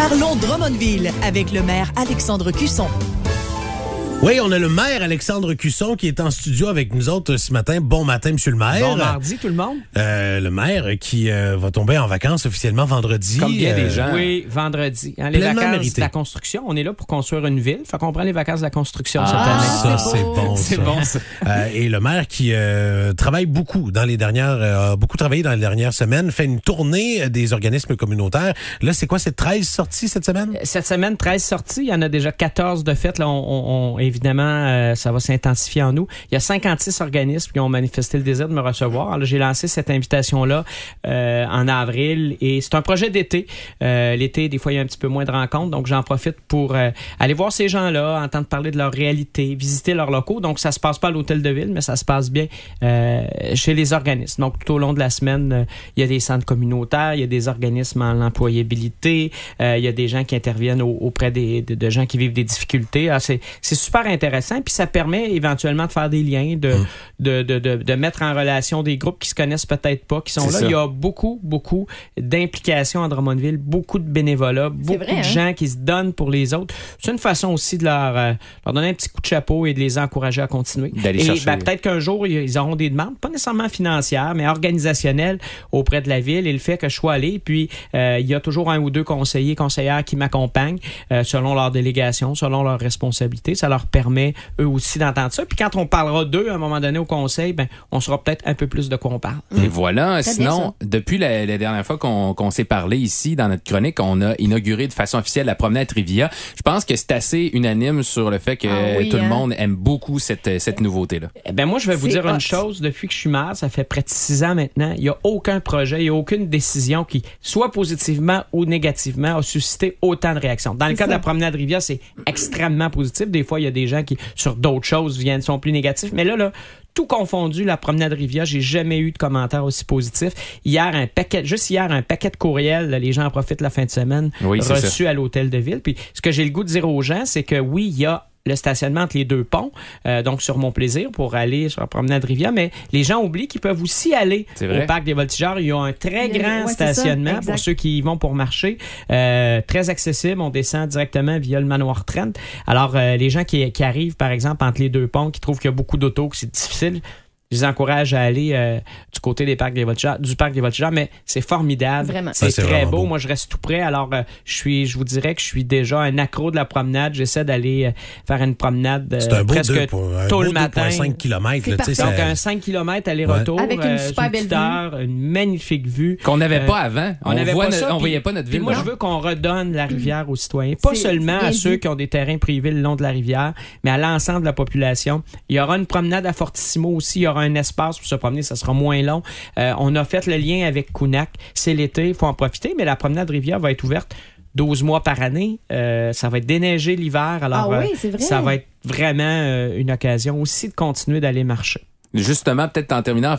Parlons Drummondville avec le maire Alexandre Cusson. Oui, on a le maire Alexandre Cusson qui est en studio avec nous autres ce matin. Bon matin, monsieur le maire. Bon mardi, tout le monde. Le maire qui va tomber en vacances officiellement vendredi. Comme bien des gens. Oui, vendredi. Les vacances mérité. de la construction. On est là pour construire une ville. Fait qu'on prend les vacances de la construction cette année. Ça, c'est bon. C'est ça. bon, ça. Et le maire qui travaille beaucoup dans les dernières, a beaucoup travaillé dans les dernières semaines, fait une tournée des organismes communautaires. Là, c'est quoi, c'est 13 sorties cette semaine? Cette semaine, 13 sorties. Il y en a déjà 14 de fait. Là, évidemment, ça va s'intensifier en nous. Il y a 56 organismes qui ont manifesté le désir de me recevoir. Alors, j'ai lancé cette invitation-là en avril et c'est un projet d'été. L'été, des fois, il y a un petit peu moins de rencontres, donc j'en profite pour aller voir ces gens-là, entendre parler de leur réalité, visiter leurs locaux. Donc, ça se passe pas à l'hôtel de ville, mais ça se passe bien chez les organismes. Donc, tout au long de la semaine, il y a des centres communautaires, il y a des organismes en employabilité, il y a des gens qui interviennent auprès de gens qui vivent des difficultés. Alors, c'est super intéressant, puis ça permet éventuellement de faire des liens, de mettre en relation des groupes qui se connaissent peut-être pas, qui sont là. Ça. Il y a beaucoup d'implications à Drummondville, beaucoup de bénévolat, beaucoup de gens qui se donnent pour les autres. C'est une façon aussi de leur donner un petit coup de chapeau et de les encourager à continuer. D'aller chercher. Peut-être qu'un jour, ils auront des demandes, pas nécessairement financières, mais organisationnelles auprès de la ville, et le fait que je sois allé, puis il y a toujours un ou deux conseillères qui m'accompagnent selon leur délégation, selon leurs responsabilités. Ça leur permet, eux aussi, d'entendre ça. Puis quand on parlera d'eux, à un moment donné, au conseil, on saura peut-être un peu plus de quoi on parle. Et voilà. Sinon, depuis la dernière fois qu'on s'est parlé ici, dans notre chronique, on a inauguré de façon officielle la promenade Rivia. Je pense que c'est assez unanime sur le fait que tout le monde aime beaucoup cette nouveauté-là. Moi, je vais vous dire une chose. Depuis que je suis maire, ça fait près de 6 ans maintenant, il n'y a aucun projet, il n'y a aucune décision qui, soit positivement ou négativement, a suscité autant de réactions. Dans le cas de la promenade Rivia, c'est extrêmement positif. Des fois, il y a des gens qui, sur d'autres choses, sont plus négatifs. Mais là, tout confondu, la promenade Rivia, j'ai jamais eu de commentaires aussi positifs. Juste hier, un paquet de courriels, les gens en profitent la fin de semaine, reçus à l'hôtel de ville. Puis, ce que j'ai le goût de dire aux gens, c'est que oui, il y a le stationnement entre les deux ponts, donc sur Mon Plaisir pour aller sur la promenade Rivia, mais les gens oublient qu'ils peuvent aussi aller au parc des Voltigeurs. Il y a un très grand stationnement pour ceux qui y vont pour marcher, très accessible. On descend directement via le manoir Trent. Alors, les gens qui arrivent, par exemple, entre les deux ponts, qui trouvent qu'il y a beaucoup d'autos, que c'est difficile, je les encourage à aller du côté du parc des Voltigeurs, mais c'est formidable. Vraiment. C'est très beau. Moi, je reste tout près. Alors, je vous dirais que je suis déjà un accro de la promenade. J'essaie d'aller faire une promenade presque tôt le matin. 5 km. Donc, un 5 km aller-retour. Avec une super belle vue. Une magnifique vue. Qu'on n'avait pas avant. On voyait pas notre ville. Moi, je veux qu'on redonne la rivière aux citoyens. Pas seulement à ceux qui ont des terrains privés le long de la rivière, mais à l'ensemble de la population. Il y aura une promenade à Fortissimo aussi. Il y aura un espace pour se promener, ça sera moins long. On a fait le lien avec Kunak. C'est l'été, il faut en profiter, mais la promenade Rivière va être ouverte 12 mois par année. Ça va être déneigé l'hiver. Alors, c'est vrai. Ça va être vraiment une occasion aussi de continuer d'aller marcher. Justement, peut-être en terminant,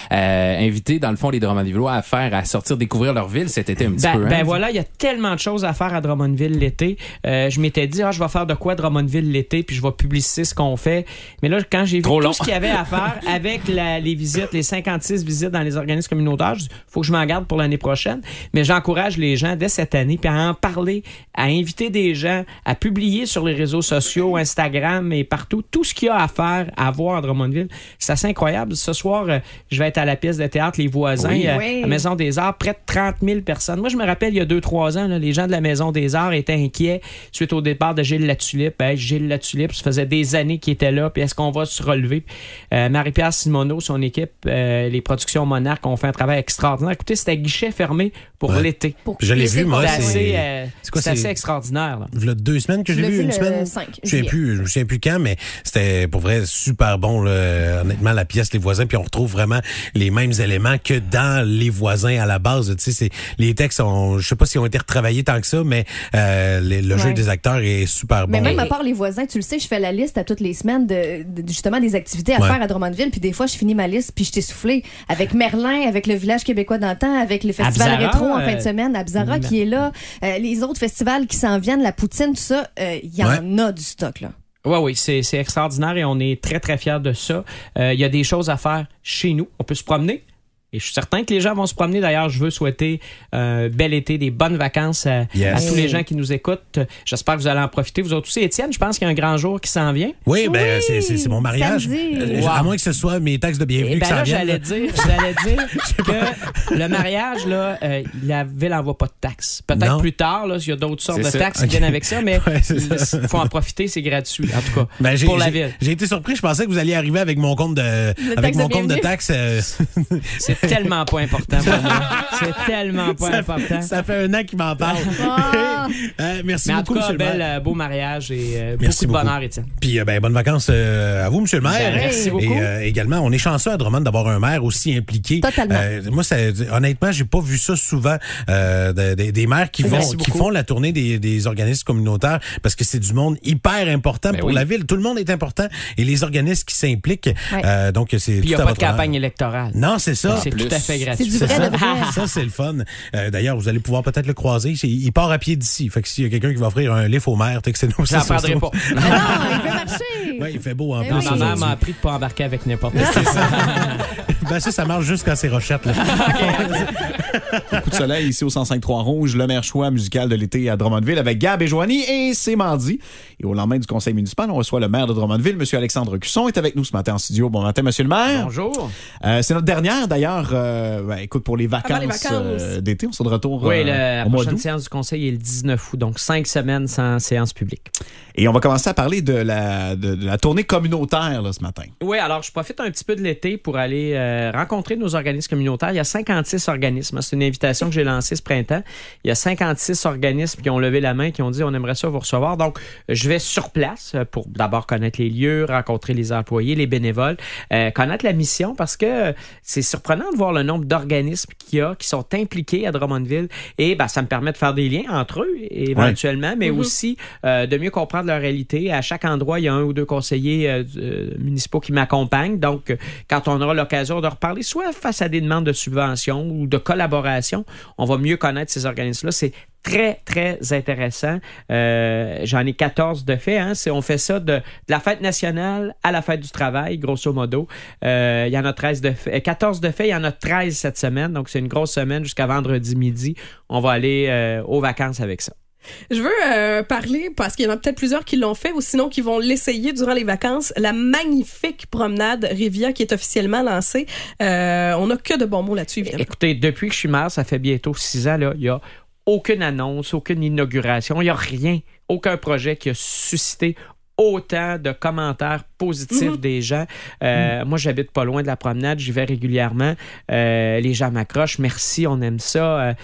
inviter dans le fond les Drummondvillois à sortir découvrir leur ville cet été un petit peu. Voilà, il y a tellement de choses à faire à Drummondville l'été. Je m'étais dit, je vais faire de quoi Drummondville l'été, puis je vais publiciser ce qu'on fait. Mais là, quand j'ai vu tout ce qu'il y avait à faire avec les visites, les 56 visites dans les organismes communautaires, il faut que je m'en garde pour l'année prochaine. Mais j'encourage les gens dès cette année, puis à en parler, à inviter des gens, à publier sur les réseaux sociaux, Instagram et partout, tout ce qu'il y a à faire, à voir à Drummondville. C'est assez incroyable. Ce soir, je vais être à la pièce de théâtre Les Voisins, à la Maison des Arts, près de 30 000 personnes. Moi, je me rappelle, il y a 2-3 ans, les gens de la Maison des Arts étaient inquiets suite au départ de Gilles Latulippe. Gilles Latulippe, ça faisait des années qu'il était là, puis est-ce qu'on va se relever? Marie-Pierre Simoneau, son équipe, les productions Monarques ont fait un travail extraordinaire. Écoutez, c'était guichet fermé pour l'été. Je l'ai vu, moi. C'est assez extraordinaire. Là. Il y a 2 semaines que j'ai vu, une semaine. 5, je me souviens plus quand, mais c'était pour vrai super bon, là, honnêtement, la pièce Les Voisins, puis on retrouve vraiment les mêmes éléments que dans Les Voisins à la base. Tu sais, les textes, je sais pas s'ils ont été retravaillés tant que ça, mais le jeu des acteurs est super bon. Mais même à part Les Voisins, tu le sais, je fais la liste à toutes les semaines de justement des activités à faire à Drummondville, puis des fois, je finis ma liste, puis je t'ai soufflé avec Merlin, avec le Village québécois d'antan, avec le festival Abzara, rétro en fin de semaine, Abzara qui est là, les autres festivals qui s'en viennent, la Poutine, tout ça, il y en a du stock, là. Oui, c'est extraordinaire et on est très, très fiers de ça. Il y a des choses à faire chez nous. On peut se promener. Et je suis certain que les gens vont se promener. D'ailleurs, je veux souhaiter un bel été, des bonnes vacances à tous les gens qui nous écoutent. J'espère que vous allez en profiter. Vous autres aussi. Étienne, je pense qu'il y a un grand jour qui s'en vient. Oui, ben c'est mon mariage. À moins que ce soit mes taxes de bienvenue qui s'en viennent. J'allais dire que le mariage, là, la ville n'envoie pas de taxes. Peut-être plus tard, là, il y a d'autres sortes de taxes qui viennent avec ça, mais il faut en profiter, c'est gratuit, en tout cas, pour la ville. J'ai été surpris, je pensais que vous alliez arriver avec mon compte de taxes. C'est tellement pas important pour moi. C'est tellement pas important. Ça fait 1 an qu'il m'en parle. Merci mais beaucoup, en tout cas, beau mariage et beaucoup de bonheur, Étienne. Puis bonnes vacances à vous, monsieur le maire. Merci beaucoup. Et également, on est chanceux à Drummond d'avoir un maire aussi impliqué. Totalement. Moi, honnêtement, j'ai pas vu ça souvent, des maires qui font la tournée des organismes communautaires, parce que c'est du monde hyper important pour la ville. Tout le monde est important et les organismes qui s'impliquent. Donc, c'est. Puis il n'y a pas de campagne électorale. Non, c'est ça. C'est tout à fait gratuit. C'est du vrai de vrai. Ça, c'est le fun. D'ailleurs, vous allez pouvoir peut-être le croiser. Il part à pied d'ici. Fait que s'il y a quelqu'un qui va offrir un lift au maire, textez-nous. J'en prendrai pas. Non, il veut marcher. Oui, il fait beau en plus. Ma mère m'a appris de ne pas embarquer avec n'importe qui. Ça marche juste quand c'est Rochette. Là. Coup de soleil ici au 105.3 Rouge, le meilleur choix musical de l'été à Drummondville avec Gab et Joanie, et c'est mardi. Et au lendemain du conseil municipal, on reçoit le maire de Drummondville, M. Alexandre Cusson, est avec nous ce matin en studio. Bon matin, monsieur le maire. Bonjour. C'est notre dernière, d'ailleurs, écoute, pour les vacances, d'été. On sera de retour la au mois prochaine d'août. séance du conseil est le 19 août, donc 5 semaines sans séance publique. Et on va commencer à parler de la tournée communautaire là, ce matin. Oui, alors je profite un petit peu de l'été pour aller rencontrer nos organismes communautaires. Il y a 56 organismes. C'est une invitation que j'ai lancée ce printemps. Il y a 56 organismes qui ont levé la main, qui ont dit on aimerait ça vous recevoir. Donc, je vais sur place pour d'abord connaître les lieux, rencontrer les employés, les bénévoles, connaître la mission, parce que c'est surprenant de voir le nombre d'organismes qu'il y a qui sont impliqués à Drummondville. Et ça me permet de faire des liens entre eux éventuellement, mais aussi de mieux comprendre leur réalité. À chaque endroit, il y a 1 ou 2 conseillers municipaux qui m'accompagnent. Donc, quand on aura l'occasion de reparler, soit face à des demandes de subventions ou de collaboration, on va mieux connaître ces organismes-là. C'est très, très intéressant. J'en ai 14 de fait. On fait ça de la fête nationale à la fête du travail, grosso modo. Il y en a 14 de fait. Il y en a 13 cette semaine. Donc, c'est une grosse semaine jusqu'à vendredi midi. On va aller aux vacances avec ça. Je veux parler, parce qu'il y en a peut-être plusieurs qui l'ont fait ou sinon qui vont l'essayer durant les vacances, la magnifique promenade Rivia qui est officiellement lancée. On n'a que de bons mots là-dessus, évidemment. Écoutez, depuis que je suis maire, ça fait bientôt 6 ans, là, il y a aucune annonce, aucune inauguration, il n'y a rien, aucun projet qui a suscité autant de commentaires positifs des gens. Moi, j'habite pas loin de la promenade, j'y vais régulièrement. Les gens m'accrochent. Merci, on aime ça.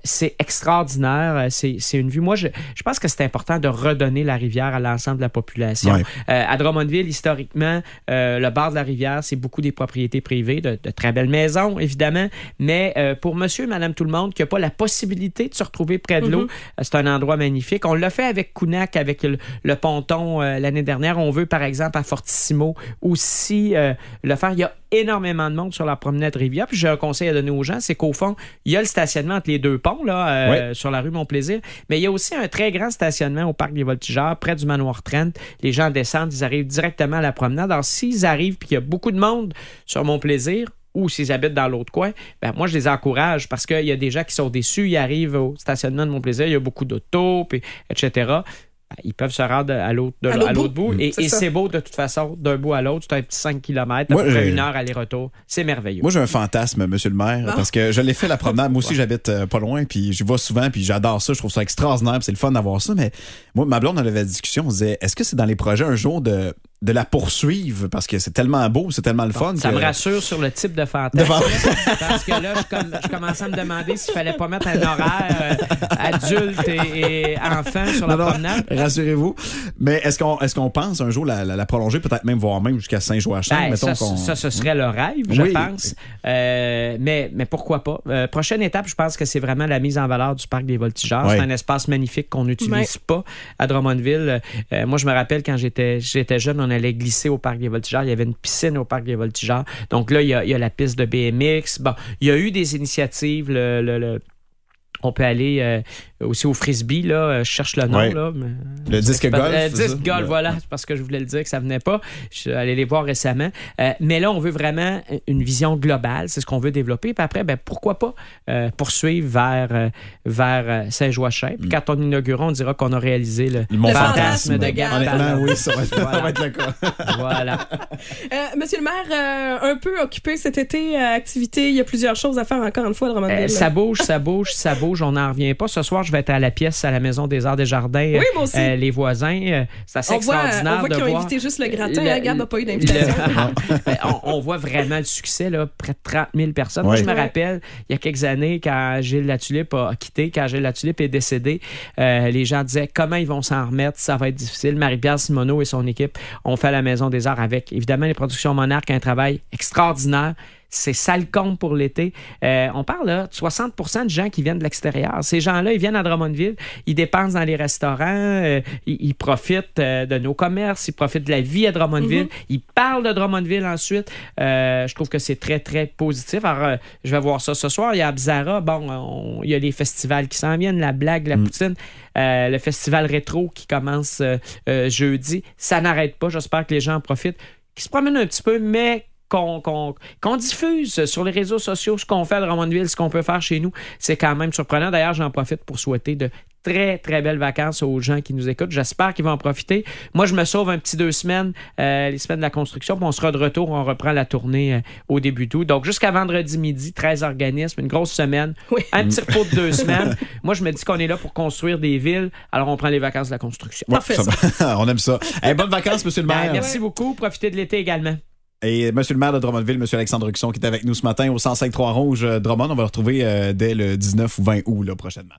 C'est extraordinaire. C'est une vue. Moi, je pense que c'est important de redonner la rivière à l'ensemble de la population. Ouais. À Drummondville, historiquement, le bord de la rivière, c'est beaucoup des propriétés privées, de très belles maisons, évidemment. Mais pour monsieur et madame tout le monde qui n'a pas la possibilité de se retrouver près de l'eau, c'est un endroit magnifique. On l'a fait avec Counac, avec le ponton l'année dernière. On veut, par exemple, à Fortissimo aussi le faire. Il y a énormément de monde sur la promenade Rivière. Puis j'ai un conseil à donner aux gens, c'est qu'au fond, il y a le stationnement entre les 2 ponts là, sur la rue Mon-Plaisir, mais il y a aussi un très grand stationnement au Parc des Voltigeurs, près du Manoir Trent. Les gens descendent, ils arrivent directement à la promenade. Alors, s'ils arrivent puis qu'il y a beaucoup de monde sur Mon-Plaisir, ou s'ils habitent dans l'autre coin, moi, je les encourage parce qu'il y a des gens qui sont déçus. Ils arrivent au stationnement de Mon-Plaisir, il y a beaucoup d'autos, puis, etc., ils peuvent se rendre à l'autre bout. Et c'est beau de toute façon, d'un bout à l'autre. C'est un petit 5 km, à peu près 1 heure aller-retour. C'est merveilleux. Moi, j'ai un fantasme, monsieur le maire, parce que je l'ai fait la promenade. Moi aussi, j'habite pas loin, puis j'y vais souvent, puis j'adore ça. Je trouve ça extraordinaire, puis c'est le fun d'avoir ça. Mais moi, ma blonde, on avait la discussion, on se disait, est-ce que c'est dans les projets un jour de la poursuivre, parce que c'est tellement beau, c'est tellement le fun. Ça me rassure sur le type de fantasme. Parce que là, je commençais à me demander s'il fallait pas mettre un horaire adulte et enfant sur la promenade. Rassurez-vous. Mais est-ce qu'on pense un jour la prolonger, peut-être même voir même jusqu'à Saint-Joachim? Ça, ce serait le rêve, je pense. Mais pourquoi pas? Prochaine étape, je pense que c'est vraiment la mise en valeur du Parc des Voltigeurs. C'est un espace magnifique qu'on n'utilise pas à Drummondville. Moi, je me rappelle quand j'étais jeune, on allait glisser au Parc des Voltigeurs. Il y avait une piscine au Parc des Voltigeurs. Donc là, il y a la piste de BMX. Bon, il y a eu des initiatives. On peut aller aussi au frisbee, là, je cherche le nom. Ouais. Là, mais, le disque golf. Le disque golf, voilà, c'est parce que je voulais le dire que ça venait pas. Je suis allé les voir récemment. Mais là, on veut vraiment une vision globale, c'est ce qu'on veut développer. Puis après, pourquoi pas poursuivre vers Saint-Joachim. Puis quand on inaugurera, on dira qu'on a réalisé le fantasme de Gab Honnêtement, Ballon. oui, ça va être le cas. Voilà. Monsieur le maire, un peu occupé cet été, activité, il y a plusieurs choses à faire encore une fois à Drummondville. Ça bouge, on n'en revient pas. Ce soir, je vais être à la pièce à la Maison des Arts des Jardins. Oui, moi aussi. Les voisins, c'est assez extraordinaire. On voit qu'ils ont invité juste le gratin. Gab n'a pas eu d'invitation. On voit vraiment le succès, là, près de 30 000 personnes. Ouais. Moi, je me rappelle, il y a quelques années, quand Gilles Latulippe a quitté, quand Gilles Latulippe est décédé, les gens disaient comment ils vont s'en remettre, ça va être difficile. Marie-Pierre Simoneau et son équipe ont fait la Maison des Arts avec, évidemment, les Productions Monarques, un travail extraordinaire. C'est ça le compte pour l'été. On parle là, de 60% de gens qui viennent de l'extérieur. Ces gens-là, ils viennent à Drummondville, ils dépensent dans les restaurants, ils profitent de nos commerces, ils profitent de la vie à Drummondville, ils parlent de Drummondville ensuite. Je trouve que c'est très, très positif. Alors, je vais voir ça ce soir. Il y a Abzara, il y a les festivals qui s'en viennent, la blague, la poutine, le festival rétro qui commence jeudi. Ça n'arrête pas. J'espère que les gens en profitent, qui se promènent un petit peu, mais qu'on diffuse sur les réseaux sociaux ce qu'on fait à Drummondville, ce qu'on peut faire chez nous, c'est quand même surprenant. D'ailleurs, j'en profite pour souhaiter de très, très belles vacances aux gens qui nous écoutent. J'espère qu'ils vont en profiter. Moi, je me sauve un petit 2 semaines, les semaines de la construction, puis on sera de retour, on reprend la tournée au début d'août. Donc, jusqu'à vendredi midi, 13 organismes, une grosse semaine, un petit repos de 2 semaines. Moi, je me dis qu'on est là pour construire des villes, alors on prend les vacances de la construction. Ouais, parfait, ça. On aime ça. Hey, bonnes vacances, monsieur le maire. Merci beaucoup. Profitez de l'été également. Et monsieur le maire de Drummondville, monsieur Alexandre Cusson, qui est avec nous ce matin au 105.3 Rouge Drummond. On va le retrouver dès le 19 ou 20 août là, prochainement.